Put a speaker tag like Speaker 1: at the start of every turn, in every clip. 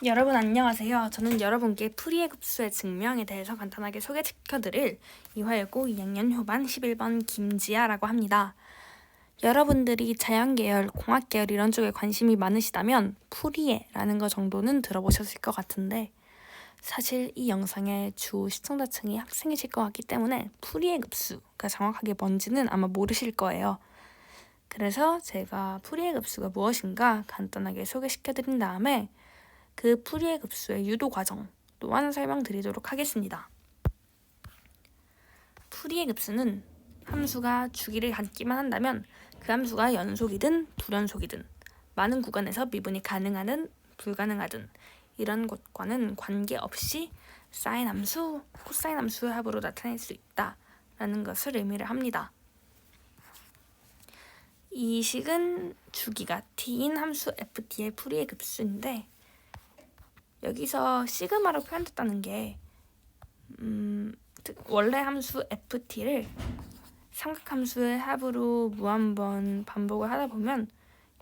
Speaker 1: 여러분 안녕하세요. 저는 여러분께 풀이의 급수의 증명에 대해서 간단하게 소개시켜드릴 이화여고 2학년 후반 11번 김지아라고 합니다. 여러분들이 자연계열, 공학계열 이런 쪽에 관심이 많으시다면 풀이에라는 거 정도는 들어보셨을 것 같은데 사실 이 영상의 주 시청자층이 학생이실 것 같기 때문에 풀이의 급수가 정확하게 뭔지는 아마 모르실 거예요. 그래서 제가 풀이의 급수가 무엇인가 간단하게 소개시켜드린 다음에 그 풀이의 급수의 유도 과정 또한 설명드리도록 하겠습니다. 풀이의 급수는 함수가 주기를 갖기만 한다면 그 함수가 연속이든 불연속이든 많은 구간에서 미분이 가능하든 불가능하든 이런 것과는 관계없이 사인 함수, 코사인 함수의 합으로 나타낼 수 있다라는 것을 의미를 합니다. 이 식은 주기가 t인 함수 ft의 풀이의 급수인데 여기서 시그마로 표현됐다는 게 원래 함수 ft를 삼각함수의 합으로 무한번 반복을 하다 보면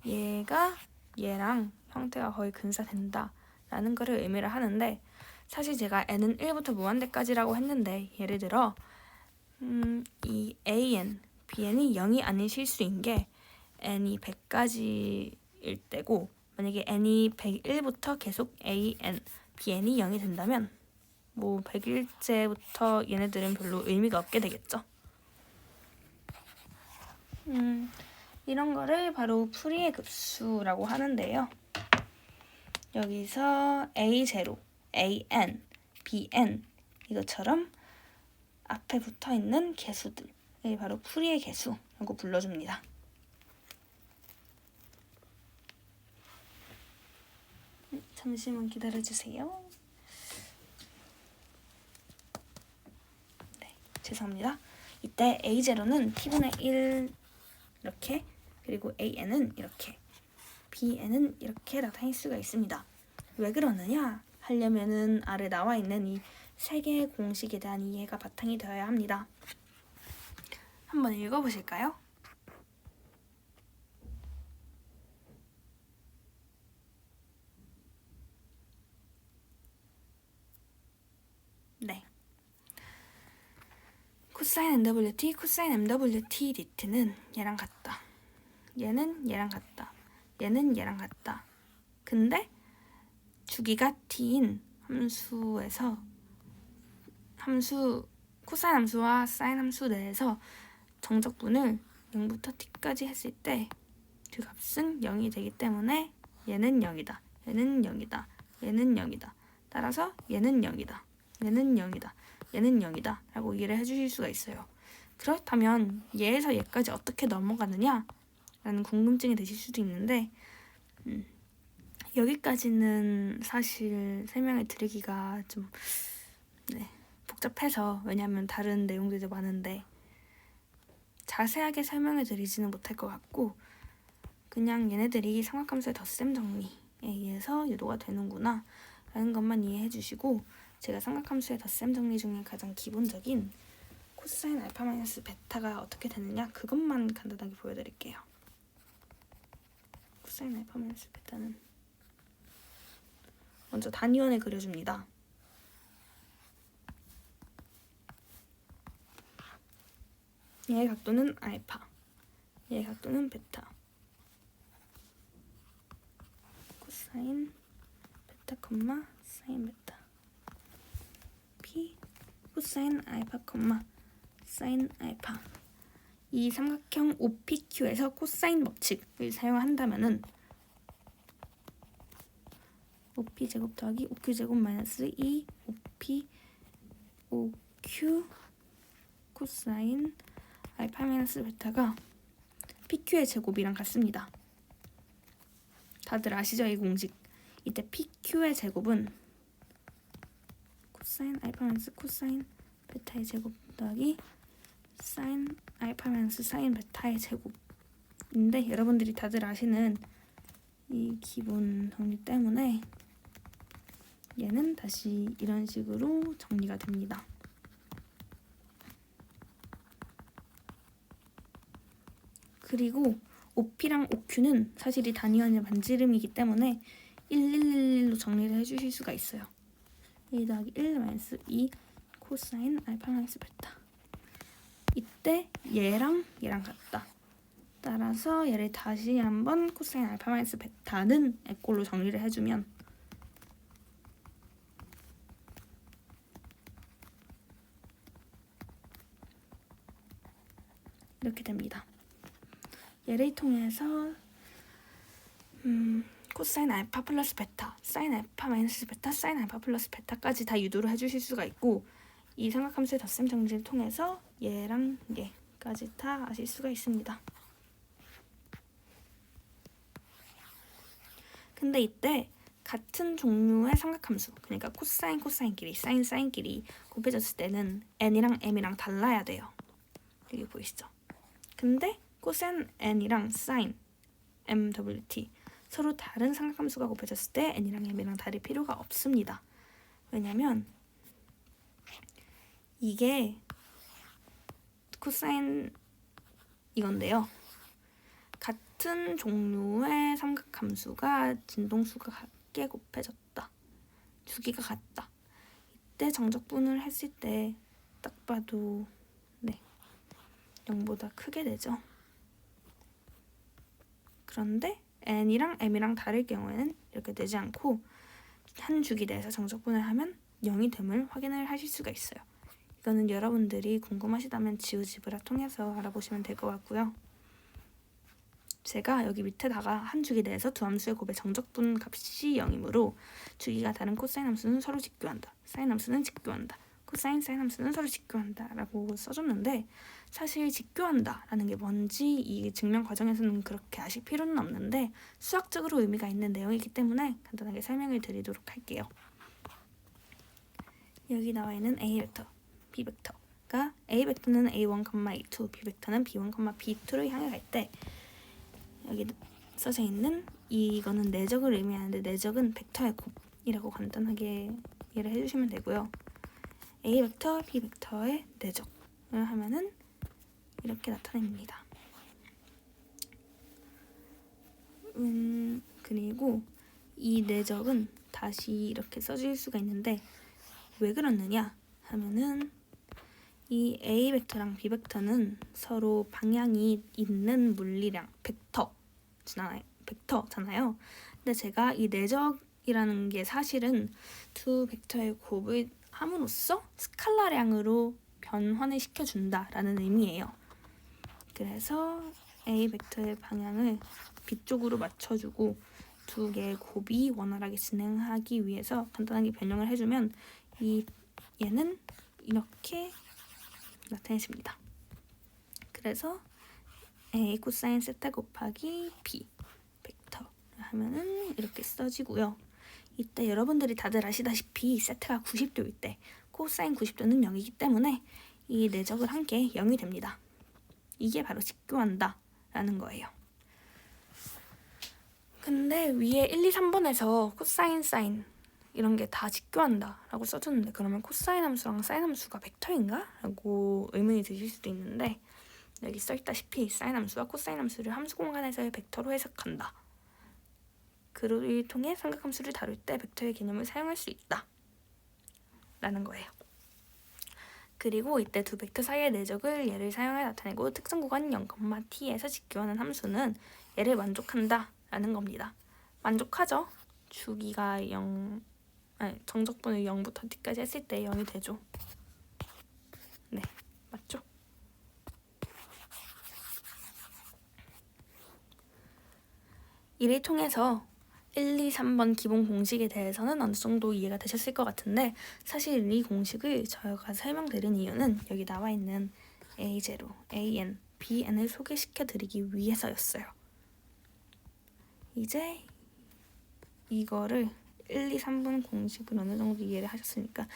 Speaker 1: 얘가 얘랑 형태가 거의 근사된다 라는 거를 의미를 하는데 사실 제가 n은 1부터 무한대까지라고 했는데 예를 들어 이 an, bn이 0이 아닌 실수인 게 n이 100까지일 때고 만약에 n이 101부터 계속 an, bn이 0이 된다면 뭐 100일째부터 얘네들은 별로 의미가 없게 되겠죠. 이런 거를 바로 풀이의 급수라고 하는데요. 여기서 a0, an, bn 이것처럼 앞에 붙어있는 개수들이 바로 풀이의 개수라고 불러줍니다. 잠시만 기다려주세요. 네, 죄송합니다. 이때 a0는 t분의 1 이렇게 그리고 an은 이렇게 bn은 이렇게 나타낼 수가 있습니다. 왜 그러느냐 하려면은 아래 나와 있는 이 세 개의 공식에 대한 이해가 바탕이 되어야 합니다. 한번 읽어보실까요? 네. 코사인 mwt, 코사인 mwt dt는 얘랑 같다. 얘는 얘랑 같다. 얘는 얘랑 같다. 근데 주기가 t인 함수에서 코사인 함수와 사인 함수 내에서 정적분을 0부터 t까지 했을 때 그 값은 0이 되기 때문에 얘는 0이다. 얘는 0이다. 얘는 0이다. 따라서 얘는 0이다. 얘는 0이다. 얘는 0이다. 라고 이해를 해주실 수가 있어요. 그렇다면 얘에서 얘까지 어떻게 넘어가느냐? 라는 궁금증이 드실 수도 있는데 여기까지는 사실 설명을 드리기가 좀 복잡해서 왜냐하면 다른 내용들도 많은데 자세하게 설명을 드리지는 못할 것 같고 그냥 얘네들이 삼각함수의 덧셈 정리에 의해서 유도가 되는구나 라는 것만 이해해 주시고 제가 삼각함수의 덧셈 정리 중에 가장 기본적인 코사인 알파 마이너스 베타가 어떻게 되느냐 그것만 간단하게 보여드릴게요. 코사인 알파 마이너스 베타는 먼저 단위원을 그려줍니다. 얘의 각도는 알파, 얘의 각도는 베타. 코사인 베타, 사인 베타. P 코사인 알파, 사인 알파. 이 삼각형 OPQ에서 코사인 법칙을 사용한다면은 OP 제곱 더하기 OQ 제곱 마이너스 2 OP OQ 코사인 알파 마이너스 베타가 PQ의 제곱이랑 같습니다. 다들 아시죠? 이 공식. 이때 PQ의 제곱은 코사인 알파 마이너스 코사인 베타의 제곱 더하기 사인 알파 마이너스 사인 베타의 제곱인데 여러분들이 다들 아시는 이 기본 정리 때문에 얘는 다시 이런 식으로 정리가 됩니다. 그리고 OP랑 OQ는 사실 이 단위원의 반지름이기 때문에 1111로 정리를 해주실 수가 있어요. 1 더하기 1 마이너스 2 코사인 알파 마이너스 베타. 이때 얘랑 얘랑 같다. 따라서 얘를 다시 한번 코사인 알파 마이너스 베타는 에꼴로 정리를 해주면 이렇게 됩니다. 얘를 통해서 코사인 알파 플러스 베타, 사인 알파 마이너스 베타, 사인 알파 플러스 베타까지 다 유도를 해주실 수가 있고, 이 삼각함수의 덧셈 정리를 통해서 얘랑 얘까지 다 아실 수가 있습니다. 근데 이때 같은 종류의 삼각함수, 그러니까 코사인 코사인끼리, 사인 사인끼리 곱해졌을 때는 n이랑 m이랑 달라야 돼요. 여기 보이시죠? 근데 코사인 n이랑 사인 mwt 서로 다른 삼각함수가 곱해졌을 때 n이랑 m이랑 다를 필요가 없습니다. 왜냐면 이게 코사인 이건데요. 같은 종류의 삼각함수가 진동수가 같게 곱해졌다. 주기가 같다. 이때 정적분을 했을 때 딱 봐도 0보다 크게 되죠. 그런데 n이랑 m이랑 다를 경우에는 이렇게 되지 않고 한 주기 내에서 정적분을 하면 0이 됨을 확인을 하실 수가 있어요. 이거는 여러분들이 궁금하시다면 지우지브라 통해서 알아보시면 될 것 같고요. 제가 여기 밑에다가 한 주기 내에서 두 함수의 곱의 정적분 값이 0이므로 주기가 다른 코사인 함수는 서로 직교한다. 사인 함수는 직교한다. 코사인, 사인 함수는 서로 직교한다 라고 써줬는데, 사실 직교한다 라는 게 뭔지 이 증명 과정에서는 그렇게 아실 필요는 없는데 수학적으로 의미가 있는 내용이기 때문에 간단하게 설명을 드리도록 할게요. 여기 나와 있는 A 벡터, B 벡터가 A 벡터는 A1, A2, B 벡터는 B1, B2를 향해 갈 때 여기 써져 있는 이거는 내적을 의미하는데, 내적은 벡터의 곱이라고 간단하게 이해를 해주시면 되고요. A 벡터, B 벡터의 내적을 하면은 이렇게 나타냅니다. 그리고 이 내적은 다시 이렇게 써질 수가 있는데 왜 그렇느냐 하면은 이 A 벡터랑 B 벡터는 서로 방향이 있는 물리량 벡터잖아요. 근데 제가 이 내적이라는 게 사실은 두 벡터의 곱을 함으로써 스칼라량으로 변환을 시켜준다라는 의미예요. 그래서 A 벡터의 방향을 B 쪽으로 맞춰주고 두 개의 곱이 원활하게 진행하기 위해서 간단하게 변형을 해주면 얘는 이렇게 나타내집니다. 그래서 A 코사인 세타 곱하기 B 벡터를 하면은 이렇게 써지고요. 이때 여러분들이 다들 아시다시피 세타가 90도일 때 코사인 90도는 0이기 때문에 이 내적을 한 게 0이 됩니다. 이게 바로 직교한다 라는 거예요. 근데 위에 1, 2, 3번에서 코사인, 사인 이런 게 다 직교한다 라고 써줬는데, 그러면 코사인 함수랑 사인 함수가 벡터인가? 라고 의문이 드실 수도 있는데, 여기 써있다시피 사인 함수와 코사인 함수를 함수 공간에서의 벡터로 해석한다. 그를 통해 삼각함수를 다룰 때 벡터의 개념을 사용할 수 있다 라는 거예요. 그리고 이때 두 벡터 사이의 내적을 얘를 사용해 나타내고 특정 구간 0,t에서 직교하는 함수는 얘를 만족한다 라는 겁니다. 만족하죠? 주기가 정적분을 0부터 t까지 했을 때 0이 되죠. 네, 맞죠? 이를 통해서 1, 2, 3번 기본 공식에 대해서는 어느 정도 이해가 되셨을 것 같은데, 사실 이 공식을 저희가 설명드린 이유는 여기 나와 있는 A0, AN, BN을 소개시켜 드리기 위해서였어요. 이제 이거를 1, 2, 3번 공식을 어느 정도 이해를 하셨으니까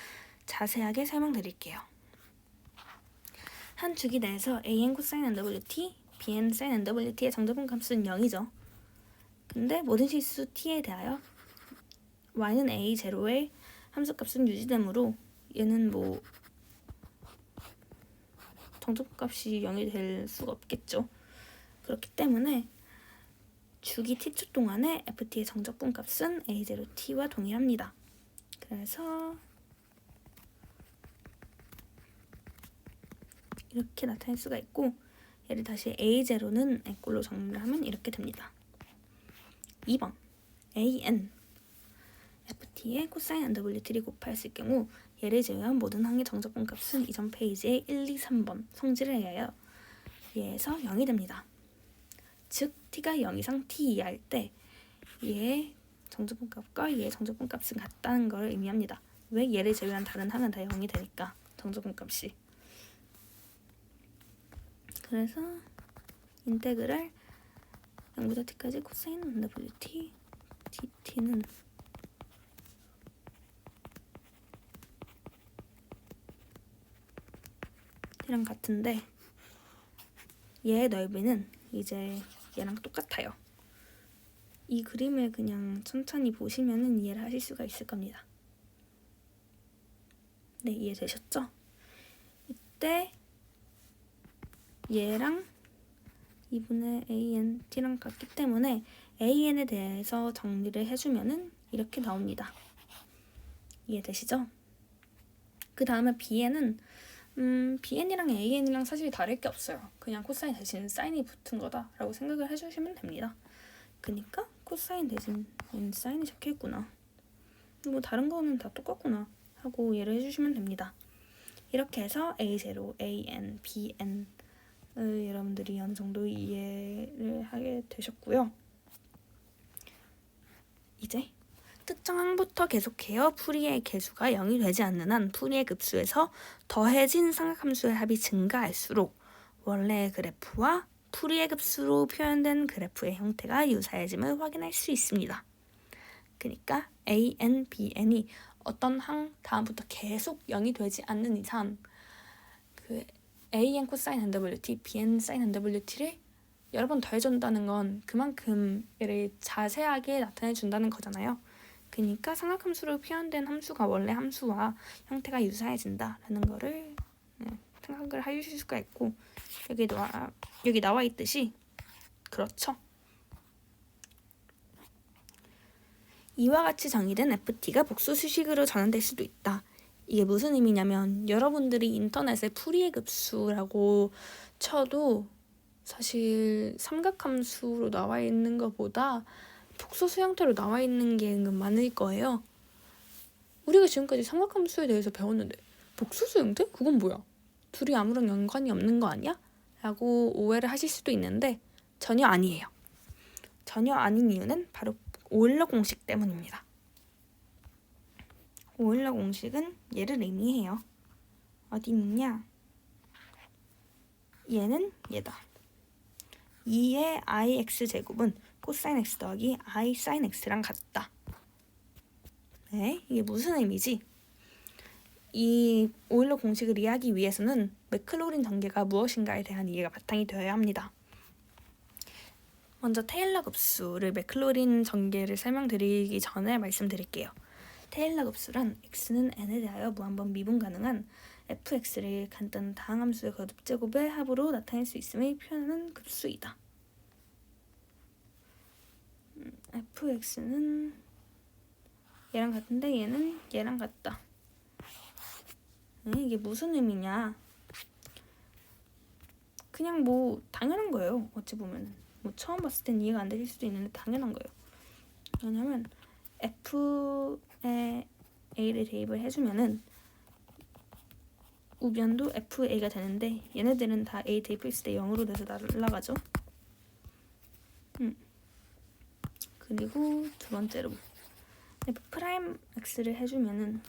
Speaker 1: 자세하게 설명드릴게요. 한 주기 내에서 AN 코사인 NWT, BN 사인 NWT의 정적분 값은 0이죠. 근데 모든 실수 t에 대하여 y는 a0의 함수값은 유지되므로 얘는 정적값이 0이 될 수가 없겠죠. 그렇기 때문에 주기 t초 동안에 ft의 정적분 값은 a0t와 동일합니다. 그래서 이렇게 나타낼 수가 있고, 얘를 다시 a0는 a꼴로 정리를 하면 이렇게 됩니다. 2번 an ft의 코사인 nwt를 곱하였을 경우 얘를 제외한 모든 항의 정적분 값은 이전 페이지의 1, 2, 3번 성질에 의하여 얘에서 0이 됩니다. 즉 t가 0 이상 t 이하일 때 얘의 정적분 값과 얘의 정적분 값은 같다는 걸 의미합니다. 왜? 얘를 제외한 다른 항은 다 0이 되니까 정적분 값이. 그래서 인테그랄 0부터 t까지 코사인 nwt dt는 얘랑 같은데 얘의 넓이는 이제 얘랑 똑같아요. 이 그림을 그냥 천천히 보시면은 이해를 하실 수가 있을 겁니다. 네, 이해되셨죠? 이때 얘랑 2분의 an t랑 같기 때문에 an에 대해서 정리를 해주면은 이렇게 나옵니다. 이해되시죠? 그 다음에 bn은 bn이랑 an이랑 사실 다를 게 없어요. 그냥 코사인 대신 사인이 붙은 거다라고 생각을 해주시면 됩니다. 그니까 코사인 대신 사인이 적혀있구나, 뭐 다른 거는 다 똑같구나 하고 이해를 해주시면 됩니다. 이렇게 해서 a0, an, bn을 여러분들이 어느 정도 이해를 하게 되셨고요. 이제 특정 항부터 계속해요. 풀이의 개수가 0이 되지 않는 한 풀이의 급수에서 더해진 삼각함수의 합이 증가할수록 원래의 그래프와 풀이의 급수로 표현된 그래프의 형태가 유사해짐을 확인할 수 있습니다. 그러니까 an, bn이 어떤 항 다음부터 계속 0이 되지 않는 이상 그 an 코사인 nwt, bn 사인 nwt를 여러 번 더해준다는 건 그만큼 얘를 자세하게 나타내준다는 거잖아요. 그러니까 삼각함수로 표현된 함수가 원래 함수와 형태가 유사해진다라는 거를 생각을 해주실 수가 있고, 여기 나와 있듯이 그렇죠. 이와 같이 정의된 ft가 복수 수식으로 전환될 수도 있다. 이게 무슨 의미냐면 여러분들이 인터넷에 풀이의 급수라고 쳐도 사실 삼각함수로 나와 있는 것보다 복소수 형태로 나와 있는 게 은근 많을 거예요. 우리가 지금까지 삼각함수에 대해서 배웠는데 복소수 형태? 그건 뭐야? 둘이 아무런 연관이 없는 거 아니야? 라고 오해를 하실 수도 있는데 전혀 아니에요. 전혀 아닌 이유는 바로 오일러 공식 때문입니다. 오일러 공식은 얘를 의미해요. 어디 있냐? 얘는 얘다. 2의 ix 제곱은 코사인 x 더하기 i 사인 x랑 같다. 네, 이게 무슨 의미지? 이 오일러 공식을 이해하기 위해서는 맥클로린 전개가 무엇인가에 대한 이해가 바탕이 되어야 합니다. 먼저 테일러 급수를 맥클로린 전개를 설명드리기 전에 말씀드릴게요. 테일러 급수란 x는 n에 대하여 무한번 미분 가능한 fx를 간단한 다항함수의 거듭제곱의 합으로 나타낼 수 있음을 표현하는 급수이다. fx는 얘랑 같은데 얘는 얘랑 같다. 이게 무슨 의미냐? 그냥 뭐 당연한 거예요. 어찌 보면 뭐 처음 봤을 땐 이해가 안 되실 수도 있는데 당연한 거예요. 왜냐면 f에 a를 대입을 해주면은 우변도 fa가 되는데 얘네들은 다 a 대입했을 때 0으로 돼서 날라가죠. 그리고 두 번째로 f 프라임 x를 해주면은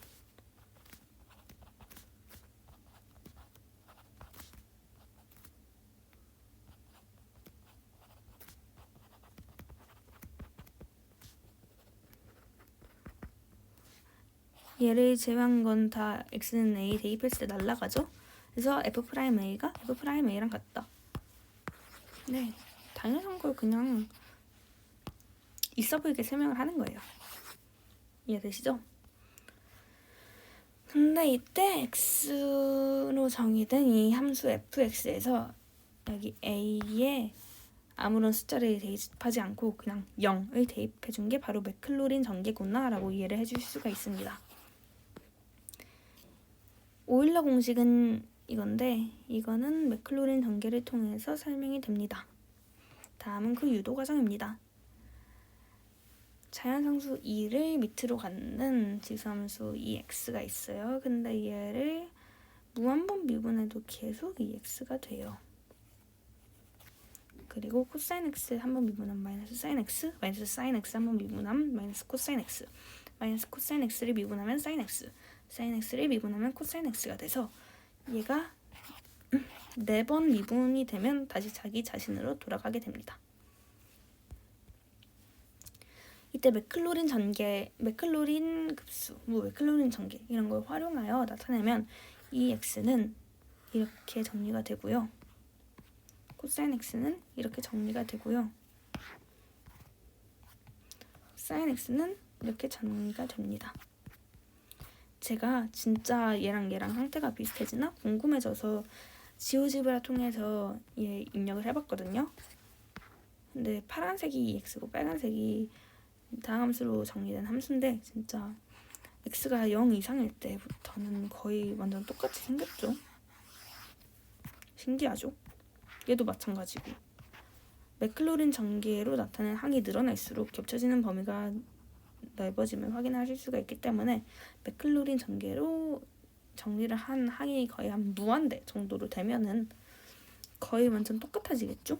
Speaker 1: 얘를 제외한 건 다 x는 a 대입했을 때 날라가죠. 그래서 f 프라임 a가 f 프라임 a랑 같다. 네, 당연한 걸 그냥 있어 보이게 설명을 하는 거예요. 이해되시죠? 근데 이때 x로 정의된 이 함수 fx에서 여기 a의 아무런 숫자를 대입하지 않고 그냥 0을 대입해준 게 바로 맥클로린 전개구나 라고 이해를 해주실 수가 있습니다. 오일러 공식은 이건데 이거는 맥클로린 전개를 통해서 설명이 됩니다. 다음은 그 유도 과정입니다. 자연상수 2를 밑으로 갖는 지수함수 2x가 있어요. 근데 얘를 무한번 미분해도 계속 2x가 돼요. 그리고 코사인 x 한번 미분하면 마이너스 사인 x, 마이너스 사인 x 한번 미분하면 마이너스 코사인 x, 마이너스 코사인 x를 미분하면 사인 x, 사인 x를 미분하면 코사인 x가 돼서 얘가 4번 미분이 되면 다시 자기 자신으로 돌아가게 됩니다. 이때 맥클로린 전개, 맥클로린 급수, 맥클로린 전개 이런 걸 활용하여 나타내면 이 x는 이렇게 정리가 되고요. 코사인 x는 이렇게 정리가 되고요. 사인 x는 이렇게 정리가 됩니다. 제가 진짜 얘랑 형태가 비슷해지나 궁금해져서 지오지브라 통해서 얘 입력을 해봤거든요. 근데 파란색이 x고 빨간색이 다함수로 정리된 함수인데 진짜 x가 0 이상일 때부터는 거의 완전 똑같이 생겼죠. 신기하죠? 얘도 마찬가지고 맥클로린 전개로 나타낸 항이 늘어날수록 겹쳐지는 범위가 넓어짐을 확인하실 수가 있기 때문에 맥클로린 전개로 정리를 한 항이 거의 한 무한대 정도로 되면은 거의 완전 똑같아지겠죠?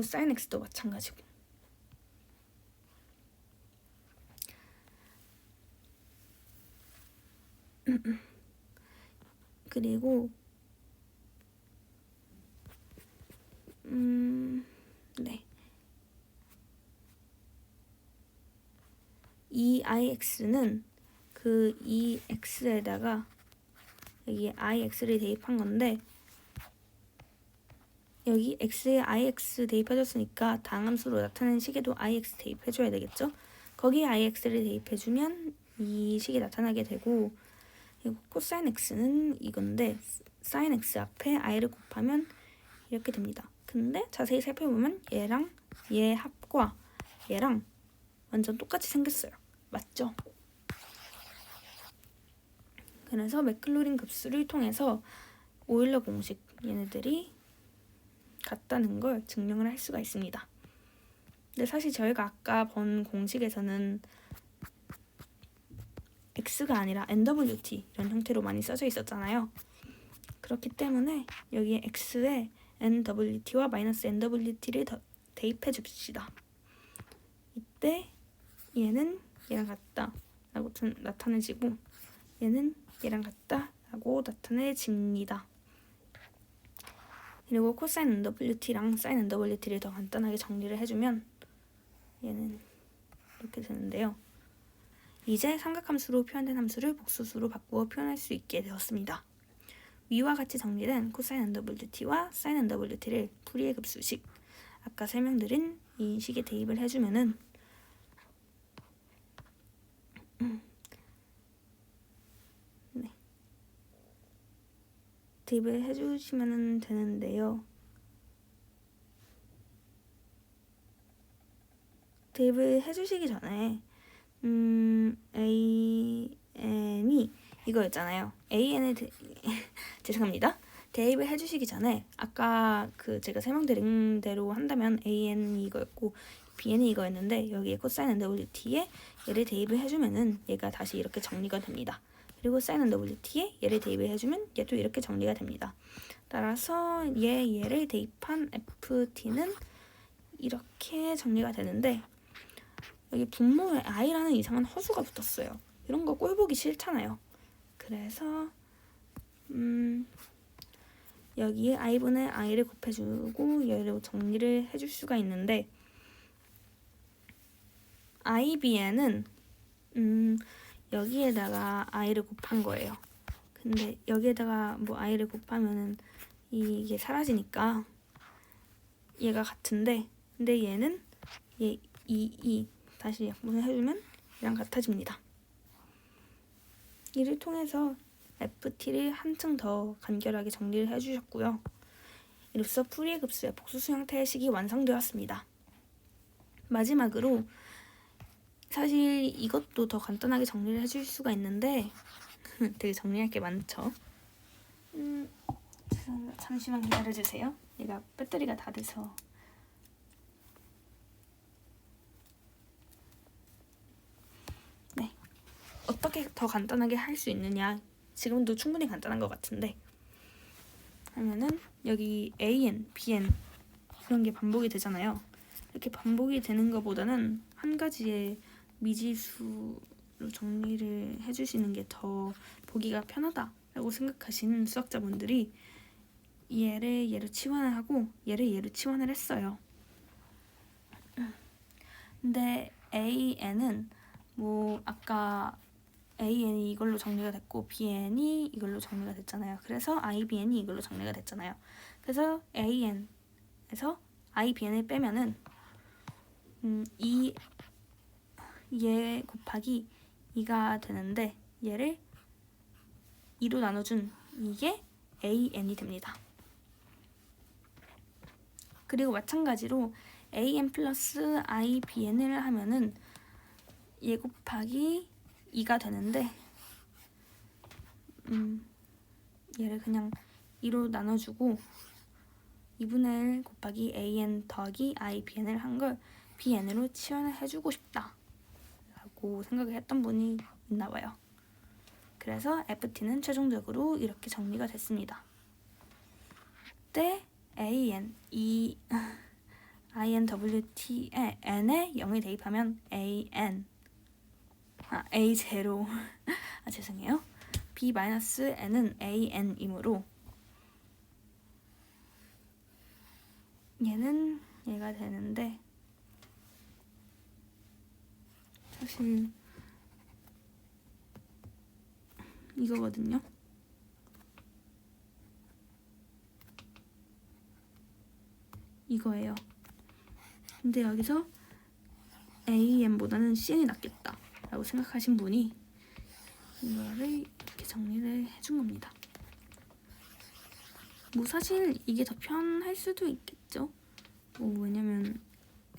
Speaker 1: 사인 x도 마찬가지고 그리고 네. 이 ix는 그 이 x에다가 여기 ix를 대입한 건데 여기 x에 ix 대입해줬으니까 다항함수로 나타내는 식에도 ix 대입해줘야 되겠죠? 거기에 ix를 대입해주면 이 식이 나타나게 되고 그리고 코사인 x는 이건데 사인 x 앞에 i를 곱하면 이렇게 됩니다. 근데 자세히 살펴보면 얘랑 얘 합과 얘랑 완전 똑같이 생겼어요. 맞죠? 그래서 맥클로린 급수를 통해서 오일러 공식 얘네들이 같다는 걸 증명을 할 수가 있습니다. 근데 사실 저희가 아까 본 공식에서는 x가 아니라 nwt 이런 형태로 많이 써져 있었잖아요. 그렇기 때문에 여기에 x에 nwt와 마이너스 nwt를 대입해 줍시다. 이때 얘는 얘랑 같다 라고 나타내지고 얘는 얘랑 같다 라고 나타내집니다. 그리고 코사인 nwt랑 사인 nwt를 더 간단하게 정리를 해주면 얘는 이렇게 되는데요. 이제 삼각함수로 표현된 함수를 복수수로 바꾸어 표현할 수 있게 되었습니다. 위와 같이 정리된 코사인 nwt와 사인 nwt를 풀이의 급수식, 아까 설명드린 이 식에 대입을 해주면은 네. 대입을 해주시면 되는데요. 대입을 해주시기 전에 AN이 이거였잖아요. AN을 죄송합니다. 대입을 해주시기 전에 아까 그 제가 설명드린 대로 한다면 AN이 이거였고 BN이 이거였는데 여기에 코사인 nwt에 얘를 대입을 해주면은 얘가 다시 이렇게 정리가 됩니다. 그리고 사인 nwt에 얘를 대입을 해주면 얘도 이렇게 정리가 됩니다. 따라서 얘를 대입한 ft는 이렇게 정리가 되는데 여기 분모에 i라는 이상한 허수가 붙었어요. 이런 거 꼴보기 싫잖아요. 그래서 여기에 i분의 i를 곱해주고 얘를 정리를 해줄 수가 있는데 ibn은 여기에다가 i를 곱한 거예요. 근데 여기에다가 뭐 i를 곱하면은 이게 사라지니까 얘가 같은데 근데 얘는 얘 다시 약분을 해주면 얘랑 같아집니다. 이를 통해서 FT를 한층 더 간결하게 정리를 해주셨고요. 이로써 풀이의 급수의 복수수 형태의 식이 완성되었습니다. 마지막으로 사실 이것도 더 간단하게 정리를 해줄 수가 있는데 되게 정리할 게 많죠. 잠시만 기다려주세요. 얘가 배터리가 다 돼서. 네, 어떻게 더 간단하게 할 수 있느냐, 지금도 충분히 간단한 것 같은데 하면은 여기 AN, BN 그런 게 반복이 되잖아요. 이렇게 반복이 되는 것보다는 한 가지의 미지수로 정리를 해주시는 게 더 보기가 편하다라고 생각하시는 수학자분들이 얘를 얘로 치환을 하고 얘를 얘로 치환을 했어요. 근데 AN은 뭐 아까 AN이 이걸로 정리가 됐고 BN이 이걸로 정리가 됐잖아요. 그래서 IBN이 이걸로 정리가 됐잖아요. 그래서 AN에서 IBN을 빼면은 얘 곱하기 2가 되는데 얘를 2로 나눠준 이게 AN이 됩니다. 그리고 마찬가지로 AN 플러스 IBN을 하면은 얘 곱하기 2가 되는데 얘를 그냥 2로 나눠주고 2분의 1 곱하기 AN 더하기 IBN을 한 걸 BN으로 치환을 해주고 싶다 라고 생각을 했던 분이 있나 봐요. 그래서 FT는 최종적으로 이렇게 정리가 됐습니다. 때 AN, INWT에 N에 0을 대입하면 A0 죄송해요. B-N은 AN이므로 얘는 얘가 되는데 사실 이거거든요. 이거예요. 근데 여기서 AN보다는 CN이 낫겠다 라고 생각하신 분이 이거를 이렇게 정리를 해준 겁니다. 뭐 사실 이게 더 편할 수도 있겠죠. 왜냐면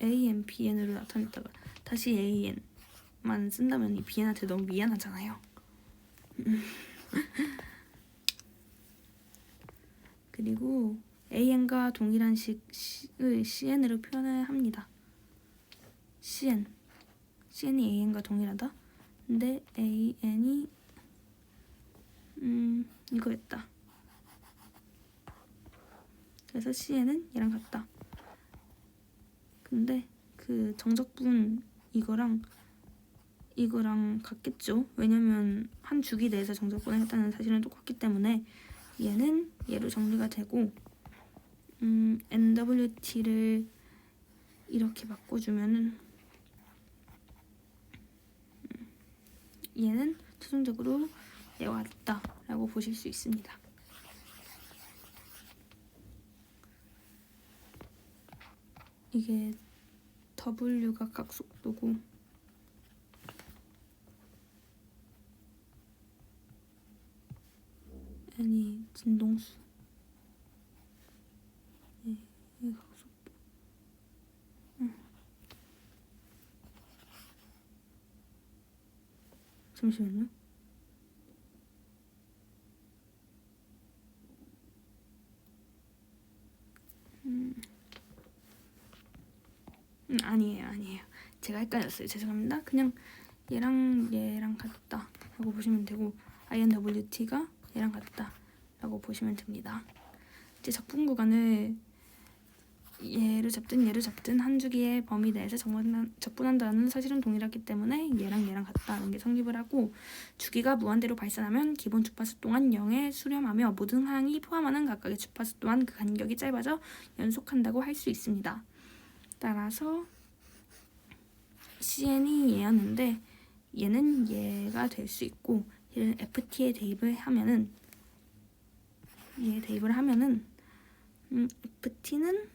Speaker 1: AN, BN으로 나타냈다가 다시 AN만 쓴다면 이 BN한테 너무 미안하잖아요. 그리고 AN과 동일한 식을 CN으로 표현을 합니다. CN이 AN과 동일하다. 근데 AN이 이거였다. 그래서 CN은 얘랑 같다. 근데 그 정적분 이거랑 같겠죠. 왜냐면 한 주기 내에서 정적분을 했다는 사실은 똑같기 때문에 얘는 얘로 정리가 되고 NWT를 이렇게 바꿔주면은 얘는 최종적으로 얘와 같다라고 보실 수 있습니다. 이게 W가 각속도고 N이 진동수. 얘 각속도. 잠시만요. 아니에요. 제가 헷갈렸어요. 죄송합니다. 그냥 얘랑 같다 라고 보시면 되고 INWT가 얘랑 같다 라고 보시면 됩니다. 이제 적분 구간을 얘를 잡든 한 주기의 범위 내에서 적분한다는 사실은 동일하기 때문에 얘랑 같다는 게 성립을 하고, 주기가 무한대로 발산하면 기본 주파수 동안 0에 수렴하며 모든 항이 포함하는 각각의 주파수 또한 그 간격이 짧아져 연속한다고 할 수 있습니다. 따라서 CN이 얘였는데 얘는 얘가 될 수 있고, 얘를 FT에 대입을 하면은 FT는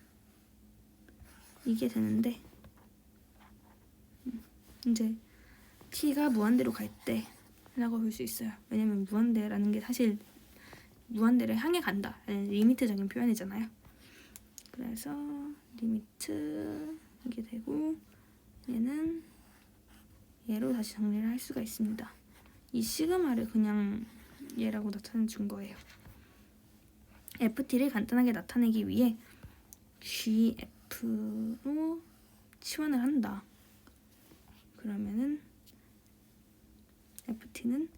Speaker 1: 이게 되는데 이제 t가 무한대로 갈 때라고 볼 수 있어요. 왜냐면 무한대라는 게 사실 무한대를 향해 간다라는 리미트적인 표현이잖아요. 그래서 리미트 이게 되고 얘는 얘로 다시 정리를 할 수가 있습니다. 이 시그마를 그냥 얘라고 나타내 준 거예요. ft를 간단하게 나타내기 위해 gf로 치환을 한다. 그러면은 ft는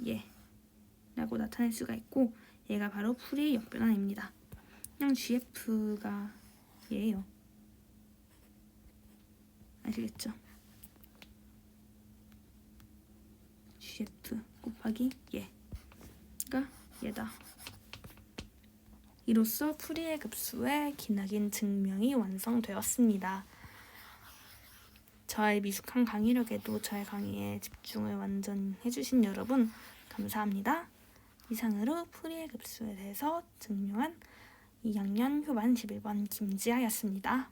Speaker 1: 얘라고 나타낼 수가 있고 얘가 바로 풀이의 역변환입니다. 그냥 gf가 얘예요. 아시겠죠? gf 곱하기 얘가 얘다. 이로써 풀이의 급수의 기나긴 증명이 완성되었습니다. 저의 미숙한 강의력에도 저의 강의에 집중을 완전 해주신 여러분 감사합니다. 이상으로 풀이의 급수에 대해서 증명한 2학년 효반 11번 김지아였습니다.